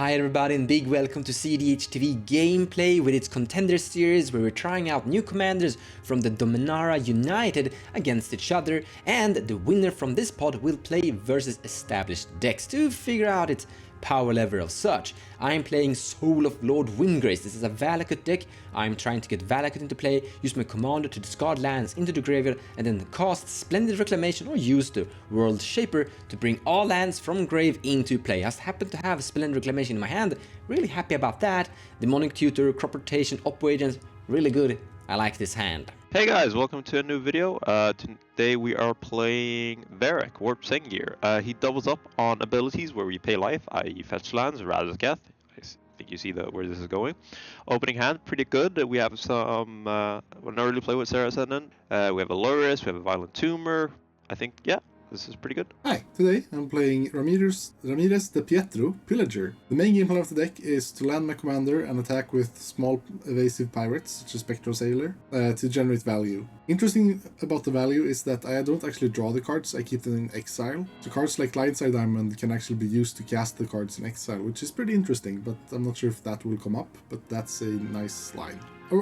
Hi everybody and big welcome to cEDH TV Gameplay with its Contender series where we're trying out new commanders from the Dominara United against each other, and the winner from this pod will play versus established decks to figure out its power level of such. I'm playing Soul of Lord Windrgrace. This is a Valakut deck. I'm trying to get Valakut into play, use my commander to discard lands into the graveyard, and then cast Splendid Reclamation or use the World Shaper to bring all lands from grave into play. I just happen to have Splendid Reclamation in my hand. Really happy about that. Demonic Tutor, Crop Rotation, Upward Agents, really good. I like this hand. Hey guys, welcome to a new video. Today we are playing Verrak, Warp Sengir. He doubles up on abilities where we pay life, i.e. fetch lands, Razageth. I think you see where this is going. Opening hand, pretty good. We have some an early play with Sarah Ascendant. We have a Ramirez, we have a Violent Tumor. I think, yeah, this is pretty good. Hi, today I'm playing Ramirez de Pietro, Pillager. The main game plan of the deck is to land my commander and attack with small evasive pirates, such as Spectral Sailor, to generate value. Interesting about the value is that I don't actually draw the cards, I keep them in exile. So cards like Lightside Diamond can actually be used to cast the cards in exile, which is pretty interesting, but I'm not sure if that will come up, but that's a nice line.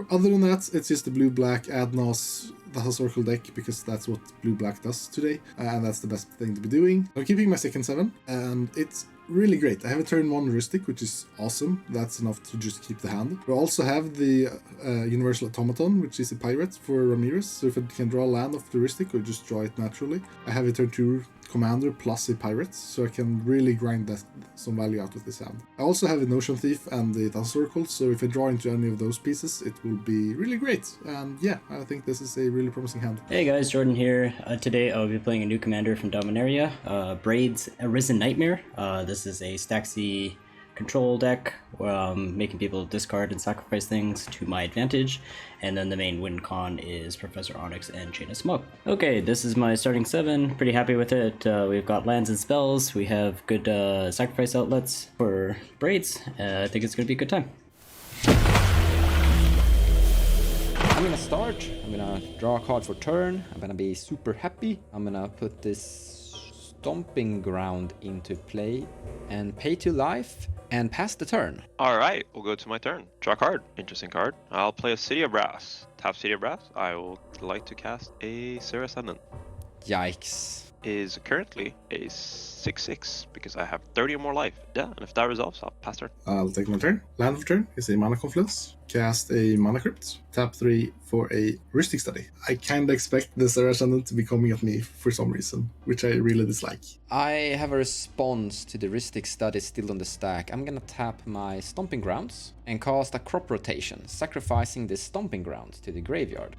Other than that, it's just the blue-black Adnos Circle deck, because that's what blue-black does today, and that's the best thing to be doing. I'm keeping my second 7, and it's really great. I have a turn 1 heuristic, which is awesome. That's enough to just keep the hand. We also have the Universal Automaton, which is a pirate for Ramirez, so if I can draw land off the heuristic or just draw it naturally. I have a turn 2 commander plus a pirate, so I can really grind some value out with this hand. I also have a Notion Thief and the Circle, so if I draw into any of those pieces, it will be really great. And yeah, I think this is a really promising hand. Hey guys, Jordan here. Today I'll be playing a new commander from Dominaria, Braids, Arisen Nightmare. This is a Staxy control deck, making people discard and sacrifice things to my advantage, and then the main win con is Professor Onyx and Chain of Smoke. Okay, this is my starting 7, pretty happy with it. We've got lands and spells, we have good sacrifice outlets for Braids. I think it's going to be a good time. I'm gonna start, I'm gonna draw a card for turn, I'm gonna be super happy. I'm gonna put this Stomping Ground into play and pay 2 life and pass the turn. Alright, we'll go to my turn. Draw a card. Interesting card. I'll play a City of Brass. Tap City of Brass. I will like to cast a Sarah Ascendant. Yikes. Is currently a 6/6 because I have 30 or more life. Yeah, and if that resolves, I'll pass turn. I'll take my turn. Land of turn is a Mana Confluence. Cast a Mana Crypt. Tap 3 for a Heuristic Study. I kinda expect the Sarah Ascendant to be coming at me for some reason, which I really dislike. I have a response to the heuristic study still on the stack. I'm gonna tap my Stomping Grounds and cast a Crop Rotation, sacrificing this Stomping Ground to the graveyard.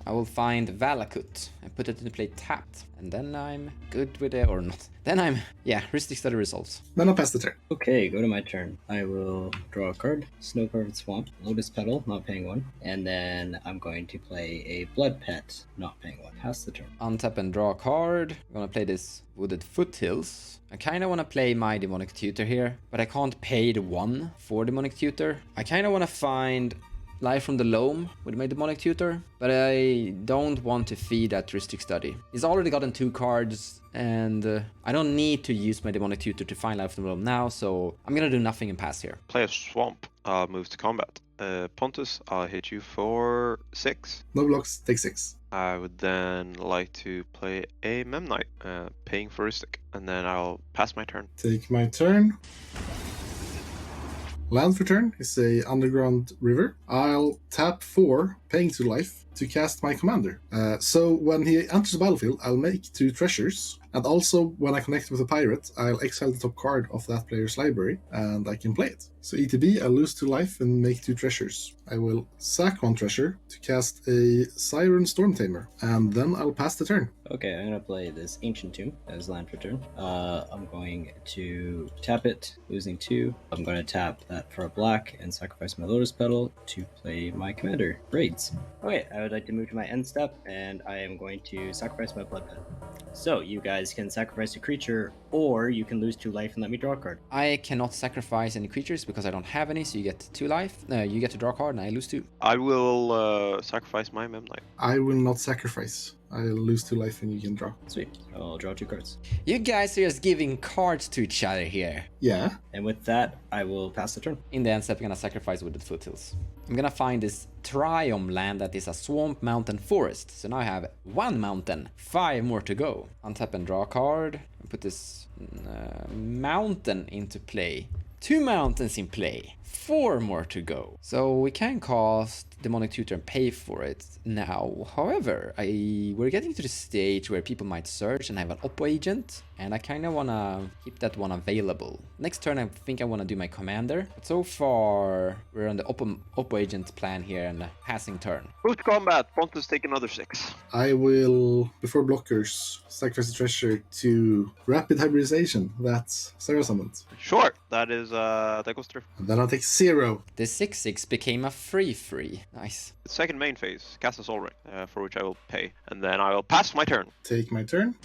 I will find Valakut and put it into play tapped, and then I'm good with it, or not. Then heuristic study resolves. Then I'll pass the turn. Okay, go to my turn. I will draw a card, Snow Carved Swamp, Lotus Petal, not paying 1, and then I'm going to play a Blood Pet, not paying 1. Pass the turn. Untap and draw a card. I'm gonna play this Wooded Foothills. I kinda wanna play my Demonic Tutor here, but I can't pay the 1 for Demonic Tutor. I kinda wanna find Life from the Loam with my Demonic Tutor, but I don't want to feed that Heuristic Study. He's already gotten 2 cards, and I don't need to use my Demonic Tutor to find Life from the Loam now, so I'm gonna do nothing and pass here. Play a Swamp. I'll move to combat. Pontus, I'll hit you for 6. No blocks, take 6. I would then like to play a Memnite, paying for Heuristic, and then I'll pass my turn. Take my turn. Land for turn is a Underground River. I'll tap 4, paying 2 life, to cast my commander. So when he enters the battlefield, I'll make 2 treasures. And also, when I connect with a pirate, I'll exile the top card of that player's library, and I can play it. So ETB, I'll lose 2 life and make 2 treasures. I will sack 1 treasure to cast a Siren Storm Tamer, and then I'll pass the turn. Okay, I'm going to play this Ancient Tomb as land for turn. I'm going to tap it, losing 2. I'm going to tap that for a black and sacrifice my Lotus Petal to play my commander, Braids. Okay, I would like to move to my end step, and I am going to sacrifice my Blood Pet. So, you guys can sacrifice a creature, or you can lose 2 life and let me draw a card. I cannot sacrifice any creatures because I don't have any, so you get 2 life. You get to draw a card and I lose 2. I will sacrifice my Memnite. I will not sacrifice. I'll lose 2 life and you can draw. Sweet. I'll draw 2 cards. You guys are just giving cards to each other here. Yeah. And with that, I will pass the turn. In the end step, I'm gonna sacrifice with the foothills. I'm gonna find this triome land that is a swamp, mountain, forest. So now I have 1 mountain, 5 more to go. Untap and draw a card. Put this mountain into play. 2 mountains in play. 4 more to go. So we can cast Demonic Tutor and pay for it now. However, we're getting to the stage where people might search and have an Oppo agent, and I kind of want to keep that one available. Next turn, I think I want to do my commander. But so far, we're on the Oppo agent plan here and a passing turn. Move to combat. Pontus take another 6. I will, before blockers, sacrifice the treasure to rapid hybridization. That's Sarah summoned. Sure. That is that goes through. And then I'll take 0. The 6/6 became a 3/3. Nice. The second main phase, cast a Soul Ring, for which I will pay, and then I will pass my turn. Take my turn.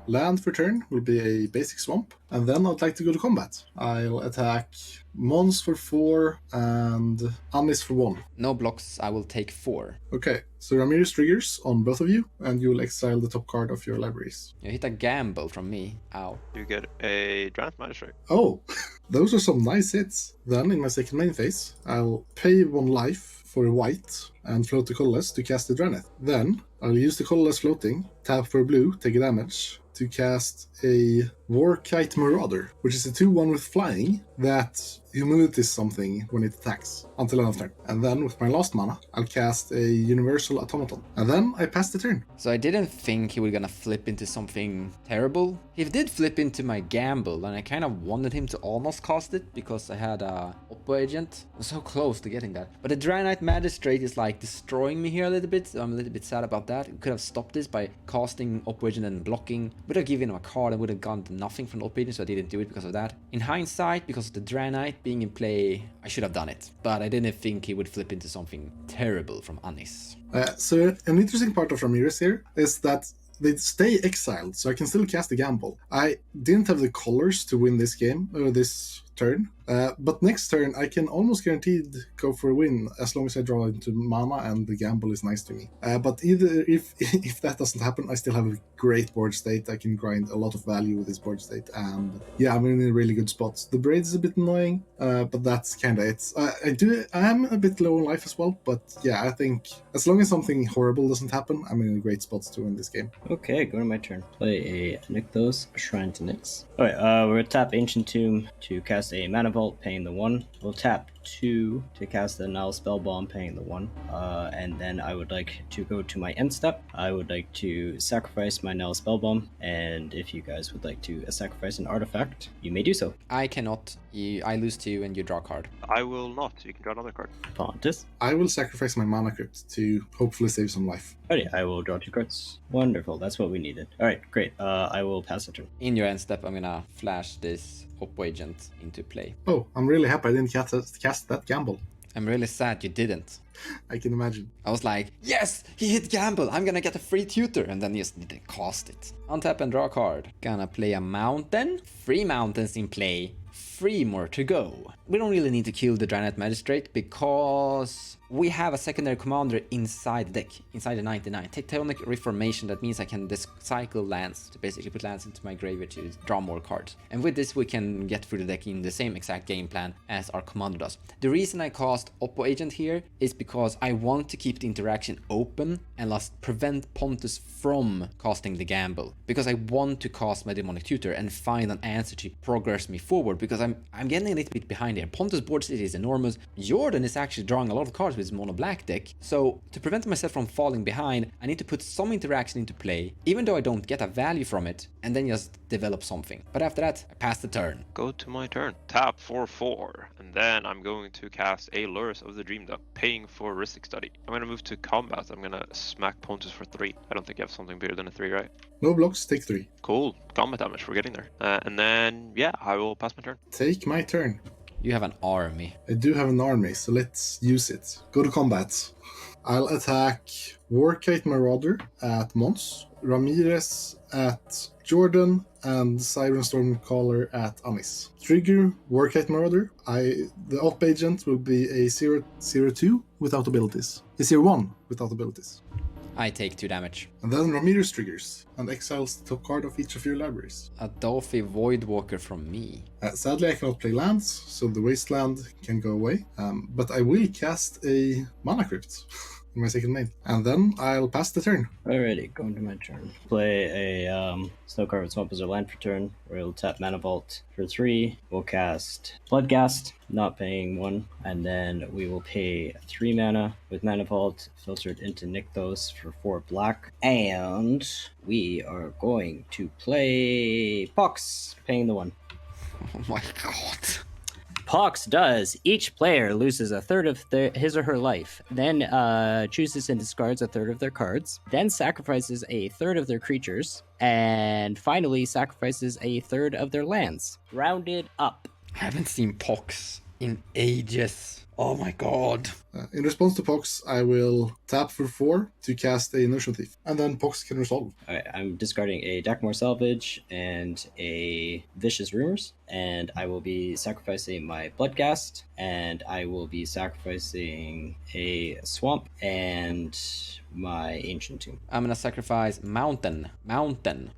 Land for turn will be a basic swamp, and then I'd like to go to combat. I'll attack Mons for 4 and Anis for 1. No blocks, I will take 4. Okay, so Ramirez triggers on both of you, and you will exile the top card of your libraries. You hit a gamble from me. Ow. You get a Draft Magistrate. Oh, those are some nice hits. Then in my second main phase, I'll pay 1 life for a white and float the colorless to cast the Draneth. Then I'll use the colorless floating, tap for blue, take a damage, to cast a Warkite Marauder, which is a 2/1 with flying that humilities something when it attacks until end of turn. And then with my last mana, I'll cast a Universal Automaton. And then I pass the turn. So I didn't think he was gonna flip into something terrible. He did flip into my gamble, and I kind of wanted him to almost cast it because I had a Oppo agent. I was so close to getting that. But the Draenei Magistrate is like destroying me here a little bit, so I'm a little bit sad about that. Could have stopped this by casting Oppo agent and blocking. Would have given him a card and would have gone to nothing from the Oppo agent, so I didn't do it because of that. In hindsight, because of the Draenei being in play, I should have done it. But I didn't think he would flip into something terrible from Anis. So an interesting part of Ramirez here is that they stay exiled, so I can still cast a gamble. I didn't have the colors to win this game, or this turn, but next turn I can almost guaranteed go for a win as long as I draw into mana and the gamble is nice to me. But either if that doesn't happen, I still have a great board state. I can grind a lot of value with this board state, and yeah, I'm in a really good spot. The Braids is a bit annoying, but that's kind of it. I am a bit low on life as well, but yeah, I think as long as something horrible doesn't happen, I'm in a great spot to win this game. Okay, go to my turn. Play a Nykthos, Shrine to Nyx. Alright, we're gonna tap Ancient Tomb to cast a Mana Vault, paying the 1. We'll tap 2 to cast the Null Spell Bomb, paying the 1. And then I would like to go to my end step. I would like to sacrifice my Null Spell Bomb, and if you guys would like to sacrifice an artifact, you may do so. I cannot. I lose 2 and you draw a card. I will not. You can draw another card. Pontus. I will sacrifice my Mana Crypt to hopefully save some life. Alrighty, I will draw 2 cards. Wonderful, that's what we needed. Alright, great. I will pass the turn. In your end step, I'm gonna flash this Oppo agent into play. Oh, I'm really happy I didn't cast that gamble. I'm really sad you didn't. I can imagine. I was like, yes, he hit gamble. I'm gonna get a free tutor, and then he just didn't cast it. Untap and draw a card. Gonna play a mountain. 3 mountains in play. 3 more to go. We don't really need to kill the Draenei Magistrate because we have a secondary commander inside the deck, inside the 99. Tectonic Reformation, that means I can cycle lands to basically put lands into my graveyard to draw more cards. And with this we can get through the deck in the same exact game plan as our commander does. The reason I cast Oppo Agent here is because I want to keep the interaction open and thus prevent Pontus from casting the gamble. Because I want to cast my Demonic Tutor and find an answer to progress me forward, because I'm getting a little bit behind here. Pontus' board state is enormous. Jordan is actually drawing a lot of cards with his mono black deck. So to prevent myself from falling behind, I need to put some interaction into play, even though I don't get a value from it, and then just develop something. But after that, I pass the turn. Go to my turn. Tap for 4, and then I'm going to cast a Lures of the Dream Duck, paying for Ristic Study. I'm gonna move to combat. I'm gonna smack Pontus for 3. I don't think you have something bigger than a 3, right? No blocks, take 3. Cool. Combat damage. We're getting there. And then yeah, I will pass my turn. Take my turn. You have an army. I do have an army, so let's use it. Go to combat. I'll attack Warkite Marauder at Mons, Ramirez at Jordan, and Siren Stormcaller at Anis. Trigger Warkite Marauder. The op agent will be a 0/2 without abilities. A 0/1 without abilities. I take 2 damage. And then Ramirez triggers and exiles the top card of each of your libraries. A Dolphy Voidwalker from me. Sadly, I cannot play lands, so the Wasteland can go away. But I will cast a Mana Crypt in my second main. And then I'll pass the turn. Alrighty, going to my turn. Play a Snowcarved Swamp as our land for turn. We'll tap Mana Vault for 3. We'll cast Bloodghast, not paying 1. And then we will pay 3 mana with Mana Vault filtered into Nykthos for 4 black. And we are going to play Pox, paying the 1. Oh my god. Pox does. Each player loses a third of his or her life, then chooses and discards a third of their cards, then sacrifices a third of their creatures, and finally sacrifices a third of their lands. Rounded up. I haven't seen Pox in ages. Oh my god. In response to Pox, I will tap for 4 to cast a Notion Thief, and then Pox can resolve. Alright, I'm discarding a Dakmor Salvage and a Vicious Rumors, and I will be sacrificing my Bloodghast, and I will be sacrificing a Swamp and my Ancient Tomb. I'm gonna sacrifice Mountain,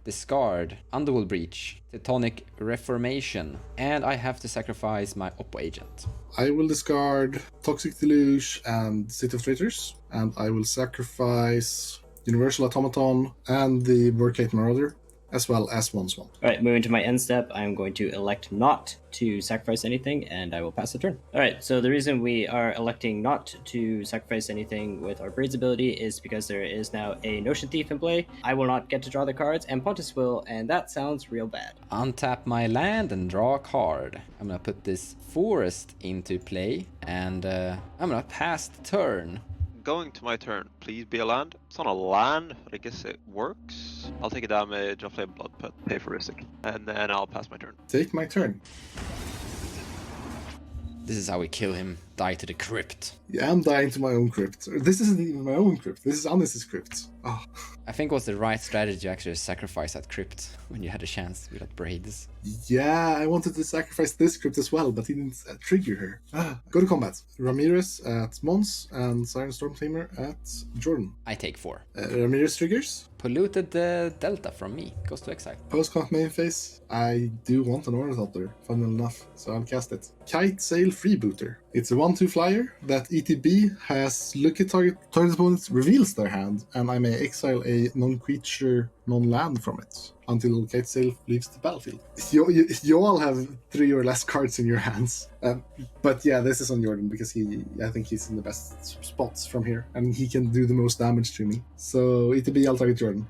discard, Underworld Breach, Tectonic Reformation, and I have to sacrifice my Oppo Agent. I will discard Toxic Deluge and City of Traitors, and I will sacrifice Universal Automaton and the Verrak Marauder, as well as one Swamp. Alright, moving to my end step, I'm going to elect not to sacrifice anything, and I will pass the turn. Alright, so the reason we are electing not to sacrifice anything with our Braids ability is because there is now a Notion Thief in play. I will not get to draw the cards, and Pontus will, and that sounds real bad. Untap my land and draw a card. I'm gonna put this forest into play, and I'm gonna pass the turn. Going to my turn. Please be a land. It's not a land, but I guess it works. I'll take a damage, I'll play Blood Pet, pay for Rhystic, and then I'll pass my turn. Take my turn. This is how we kill him. Die to the crypt. Yeah, I'm dying to my own crypt. This isn't even my own crypt. This is Anis's crypt. Oh. I think it was the right strategy to actually sacrifice that crypt when you had a chance without Braids. Yeah, I wanted to sacrifice this crypt as well, but he didn't trigger her. Go to combat. Ramirez at Mons and Siren Stormtamer at Jordan. I take 4. Ramirez triggers. Polluted the Delta from me. Goes to exile. Post-comp main phase. I do want an Ornithopter, funnily enough, so I'll cast it. Kite Sail Freebooter. It's a 1/2 flyer that ETB has look at target opponent reveals their hand, and I may exile a non-creature, non-land from it until Kite Sail leaves the battlefield. You all have 3 or less cards in your hands, but yeah, this is on Jordan because I think he's in the best spots from here, and he can do the most damage to me. So ETB, I'll target Jordan.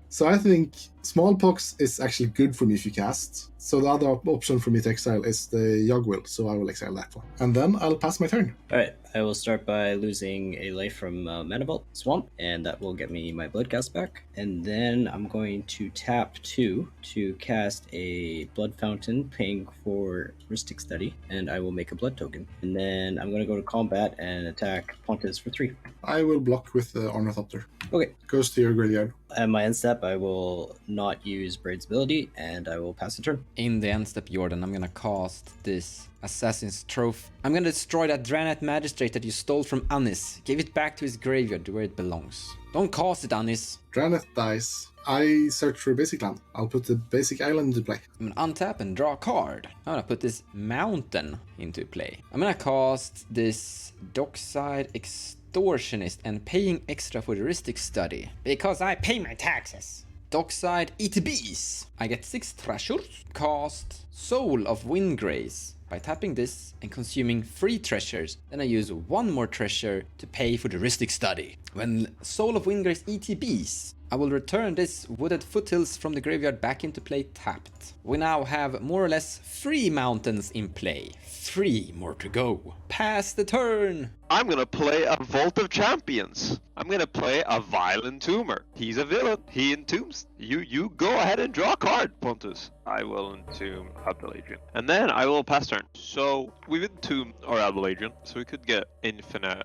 So I think Smallpox is actually good for me if you cast. So the other option for me to exile is the Yogwill, so I will exile that one. And then I'll pass my turn. Alright, I will start by losing a life from Mana Vault Swamp, and that will get me my Bloodghast back. And then I'm going to tap 2 to cast a Blood Fountain, paying for Rhystic Study, and I will make a Blood Token. And then I'm going to go to combat and attack Pontus for 3. I will block with the Ornithopter. Okay. Goes to your graveyard. At my end step, I will not use Braid's ability, and I will pass the turn. In the end step, Jordan, I'm gonna cast this Assassin's Trophy. I'm gonna destroy that Draenei Magistrate that you stole from Anis. Give it back to his graveyard where it belongs. Don't cast it, Anis. Draenei dies. I search for a basic land. I'll put the basic island into play. I'm gonna untap and draw a card. I'm gonna put this mountain into play. I'm gonna cast this Dockside Extortionist and paying extra for the Rhystic Study. Because I pay my taxes. Dockside ETBs. I get 6 treasures. Cast Soul of Windrgrace. By tapping this and consuming 3 treasures, then I use 1 more treasure to pay for the Rhystic Study. When Soul of Windrgrace ETBs, I will return this Wooded Foothills from the graveyard back into play tapped. We now have more or less 3 mountains in play. 3 more to go. Pass the turn! I'm gonna play a Vault of Champions. I'm gonna play a Vile Entomber. He's a villain. He entombs. You go ahead and draw a card, Pontus. I will entomb Abdelagian. And then I will pass turn. So we've entombed our Abdelagian, so we could get infinite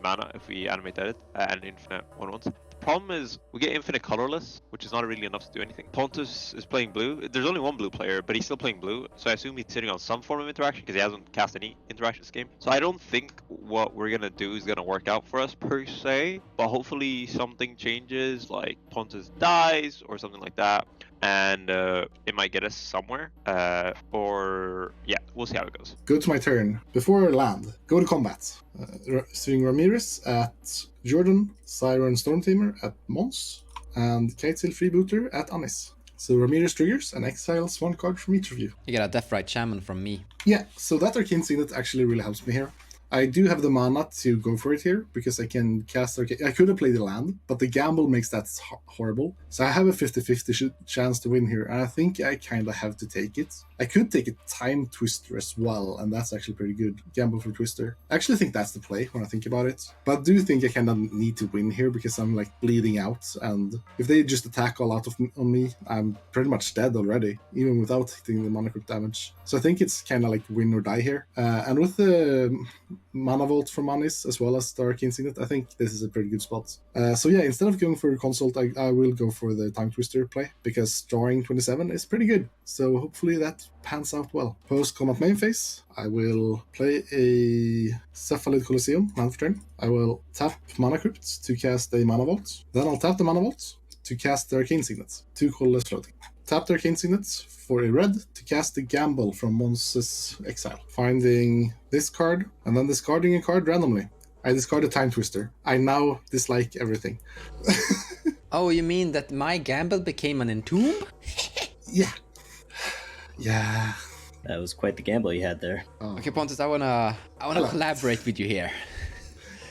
mana if we animate edit and infinite 1/1s. The problem is we get infinite colorless, which is not really enough to do anything. Pontus is playing blue. There's only one blue player, but he's still playing blue, so I assume he's sitting on some form of interaction because he hasn't cast any interaction this game. So I don't think what we're gonna do is gonna work out for us per se, but hopefully something changes, like Pontus dies or something like that, and it might get us somewhere. Or yeah, we'll see how it goes. Go to my turn. Before I land, go to combat. Seeing Ramirez at Jordan, Siren Stormtamer at Mons, and Katesil Freebooter at Anis. So Ramirez triggers and exiles one card from each of you. You get a Deathrite Shaman from me. Yeah, so that Arcane Signet actually really helps me here. I do have the mana to go for it here, because I can cast Arcane... I could have played the land, but the gamble makes that horrible. So I have a 50-50 chance to win here, and I think I kind of have to take it. I could take a Time Twister as well, and that's actually pretty good. Gamble for Twister. I actually think that's the play when I think about it. But I do think I kind of need to win here, because I'm like bleeding out, and if they just attack all out on me, I'm pretty much dead already, even without hitting the mana crypt damage. So I think it's kind of like win or die here. And with the Mana Vault from Anis, as well as the Arcane Signet, I think this is a pretty good spot. So yeah, instead of going for a Consult, I will go for the Time Twister play, because drawing 27 is pretty good. So hopefully that pans out well. Post-combat main phase, I will play a Cephalid Colosseum, mana for turn. I will tap Mana Crypt to cast a Mana Vault. Then I'll tap the Mana Vault to cast the Arcane Signet, 2 colorless floating. Tap the Arcane Signet for a red to cast the Gamble from Mons' Exile. Finding this card, and then discarding a card randomly. I discard a Time Twister. I now dislike everything. Oh, you mean that my gamble became an entomb? Yeah. Yeah. That was quite the gamble you had there. Oh. Okay, Pontus, I wanna collaborate with you here.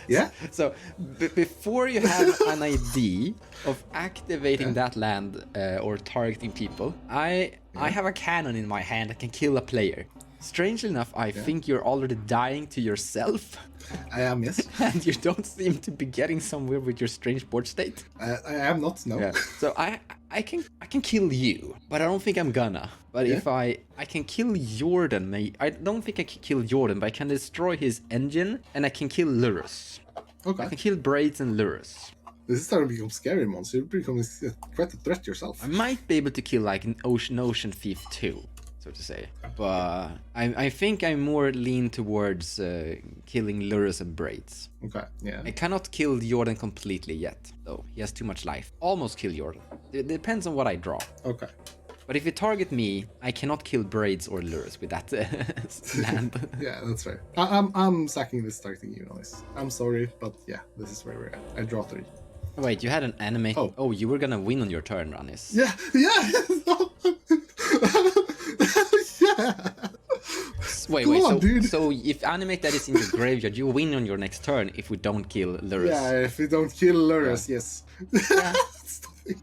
Yeah? So, before you have an idea of activating that land or targeting people, I have a cannon in my hand that can kill a player. Strangely enough, I think you're already dying to yourself. I am, yes. And you don't seem to be getting somewhere with your strange board state. I am not, no. Yeah. So I can kill you, but I don't think I'm gonna. But if I can kill Jordan, I don't think I can kill Jordan, but I can destroy his engine, and I can kill Lurus. Okay. I can kill Braids and Lurus. This is starting to become scary, Mons. You're becoming quite a threat yourself. I might be able to kill like an ocean thief too, so to say. But I think I'm more lean towards killing Lurus and Braids. Okay, yeah. I cannot kill Jordan completely yet, though. He has too much life. Almost kill Jordan. It depends on what I draw. Okay. But if you target me, I cannot kill Braids or Lurus with that land. Yeah, that's fair. I'm sacking this targeting you, Alice. I'm sorry, but yeah, this is where we're at. I draw 3. Wait, you had an animate. Oh, you were gonna win on your turn, Ranis. Yeah, yeah. Wait, Come on, so, dude. So if animate that is in your graveyard, you win on your next turn if we don't kill Lurus. Yeah, if we don't kill Lurus, yes. Yeah.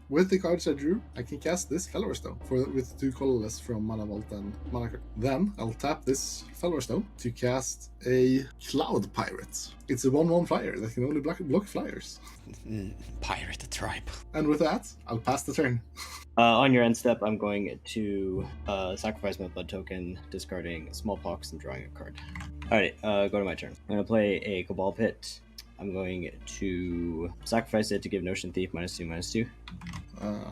With the cards I drew, I can cast this Fellower Stone with 2 colorless from Mana Vault and Mana Crypt. Then I'll tap this Fellower Stone to cast a Cloud Pirate. It's a 1/1 flyer that can only block flyers. Pirate tribe. And with that, I'll pass the turn. On your end step, I'm going to sacrifice my blood token, discarding Smallpox and drawing a card. Alright, go to my turn. I'm going to play a Cabal Pit. I'm going to sacrifice it to give Notion Thief -2/-2.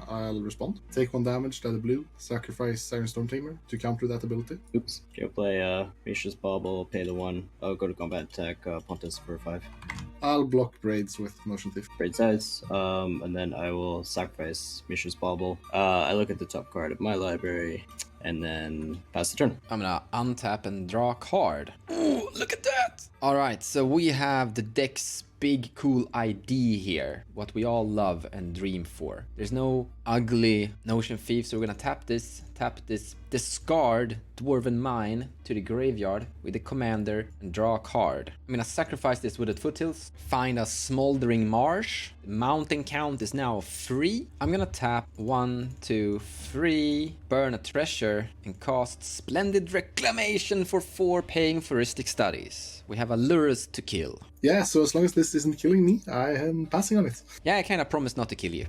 I'll respond. Take 1 damage, add a blue. Sacrifice Siren Stormtamer to counter that ability. Oops. Go play Mishra's Bauble, pay the 1. I'll go to combat attack Pontus for 5. I'll block Braids with Notion Thief. Braid size, and then I will sacrifice Mishra's Bauble. I look at the top card of my library, and then pass the turn. I'm gonna untap and draw a card. Ooh, look at that! Alright, so we have the deck's big cool idea here. What we all love and dream for. There's no ugly Notion Thief, so we're gonna tap this, discard Dwarven Mine to the graveyard with the commander and draw a card. I'm gonna sacrifice this with the Foothills, find a Smoldering Marsh. The mountain count is now 3. I'm gonna tap 1, 2, 3, burn a treasure, and cast Splendid Reclamation for 4, paying Floristic Studies. We have a Lurus to kill. Yeah, so as long as this isn't killing me, I am passing on it. Yeah, I kinda promised not to kill you.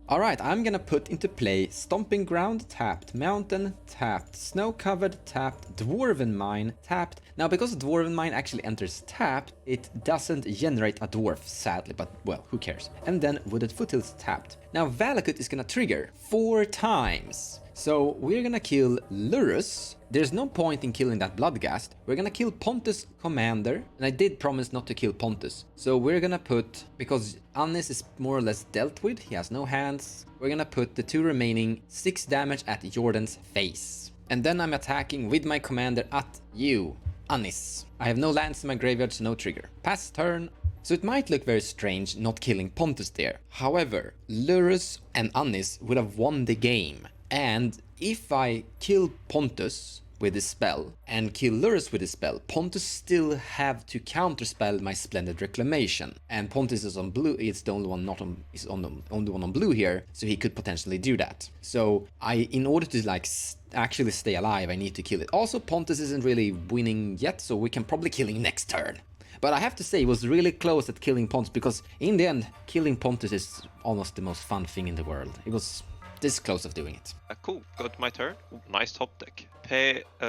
Alright, I'm gonna put into play Stomping Ground, tapped, Mountain, tapped, Snow Covered, tapped, Dwarven Mine, tapped. Now, because Dwarven Mine actually enters tapped, it doesn't generate a dwarf, sadly, but well, who cares. And then Wooded Foothills tapped. Now, Valakut is gonna trigger 4 times. So we're gonna kill Lurus. There's no point in killing that Bloodghast. We're gonna kill Pontus Commander, and I did promise not to kill Pontus. So we're gonna put, because Annis is more or less dealt with, he has no hands, we're gonna put the 2 remaining 6 damage at Jordan's face. And then I'm attacking with my commander at you, Annis. I have no lands in my graveyard, so no trigger. Pass turn. So it might look very strange not killing Pontus there. However, Lurus and Annis would have won the game. And if I kill Pontus with his spell and kill Lurus with his spell, Pontus still have to counterspell my Splendid Reclamation. And Pontus is on blue, it's the only one not on, is on the only one on blue here, so he could potentially do that. So in order to like actually stay alive, I need to kill it. Also, Pontus isn't really winning yet, so we can probably kill him next turn. But I have to say, it was really close at killing Pontus, because in the end, killing Pontus is almost the most fun thing in the world. It was this close of doing it. Cool, go to my turn. Ooh, nice top deck.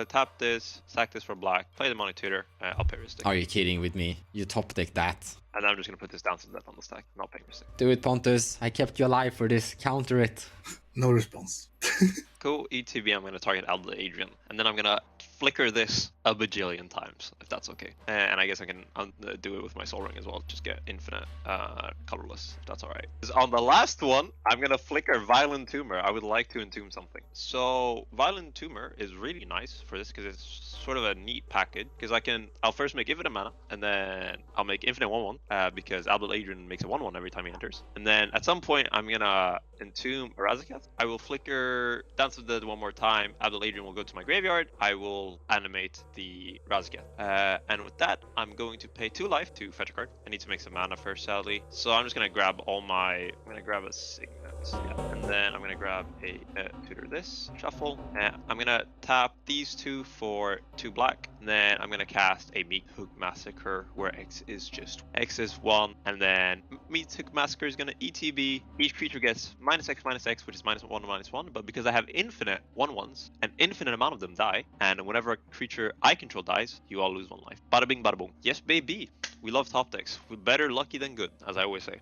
Tap this, sack this for black, play the Money Tutor, I'll pay Ristic. Are you kidding with me? You top deck that. And I'm just gonna put this down to death on the stack, not pay Ristic. Do it, Pontus. I kept you alive for this. Counter it. No response. Cool, ETB, I'm gonna target Albert Adrian, and then I'm gonna flicker this a bajillion times, if that's okay. And I guess I can do it with my Soul Ring as well, just get infinite colorless, if that's alright. On the last one, I'm gonna flicker Violent Tumor. I would like to entomb something. So Violent Tumor is really nice for this, because it's sort of a neat package, because I'll first make infinite mana, and then I'll make infinite 1/1, because Albert Adrian makes a 1/1 every time he enters. And then at some point, I'm gonna entomb Razaketh. I will flicker Dance of the Dead one more time. Albert Adrian will go to my graveyard. I will animate the Razaketh. And with that, I'm going to pay 2 life to fetch a card. I need to make some mana first, sadly. So I'm just gonna grab I'm gonna grab a Signet. Yeah. And then I'm gonna grab a tutor this, shuffle. I'm gonna tap these 2 for 2 black. And then I'm gonna cast a Meat Hook Massacre, where X is 1. And then Meat Hook Massacre is gonna ETB. Each creature gets -X/-X, which is -1/-1. But because I have infinite 1/1s, an infinite amount of them die. And whenever a creature I control dies, you all lose 1 life. Bada bing, bada boom. Yes, baby. We love top decks. We're better lucky than good, as I always say.